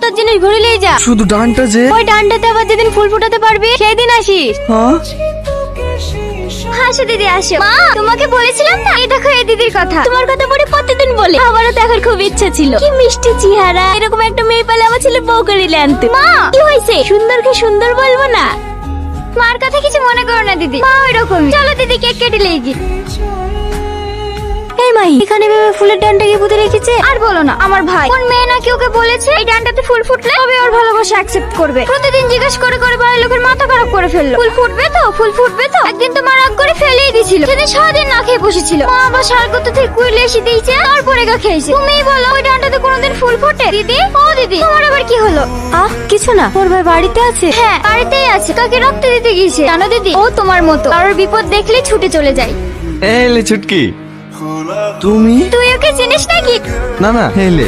তোর জিনিস ঘুরিলেই যা। শুধু ডানটা যে। ওই ডানটাতে আবার যেদিন ফুল ফুটাতে পারবি সেই দিন আসিস। হ্যাঁ হাসো দিদি আসো। মা তোমাকে বলেছিলাম না, এই দেখো এই দিদির কথা। তোমার কথা পরে প্রতিদিন বলে। আমারও দেখার খুব ইচ্ছা ছিল, কি মিষ্টি চেহারা। এরকম একটা মেয়ে পেলে আমার ছেলে বউ করিলে আনতে। মা কি হয়েছে? সুন্দরকে সুন্দর বলবো না? মার কথা কিছু মনে করো না দিদি, মা ওই রকম। চলো দিদি কেক কেটে লেগে। এই মাই, এখানে ভেবে ফুলের ডানটাকে পুঁতে রেখেছে। আর বলো না, আমার ভাই কোন মেয়ে নাকি ওকে বলেছে এই ডানটাতে ফুল ফুটলে তবে ওর ভালোবাসা অ্যাকসেপ্ট করবে। প্রতিদিন জিজ্ঞেস করে করে বাড়ির লোকের মাথা খারাপ করে ফেললো। ফুল ফুটবে তো, ফুল ফুটবে তো। একদিন তো মা রাগ করে ফেলেই দিছিল। সেদিন সারাদিন না খেয়ে বসেছিল। মা আবার সার করতে থেকে কুইলে এসে দিয়েছে, তারপরে গা খেয়েছে। তুমিই বলো ওই ডানটাতে কোনোদিন ফুল ফোটে? দিদি ও দিদি, তোমার আবার কি হলো? কিছু না। ওর ভাই বাড়িতে আছে? হ্যাঁ বাড়িতেই আছে। কাকে রক্ত দিতে গিয়েছে জানো দিদি? ও তোমার মতো, কারোর বিপদ দেখলে ছুটে চলে যায়। এলে ছুটকি, তুমি? তুই ওকে চিনিস নাকি? না না, এলে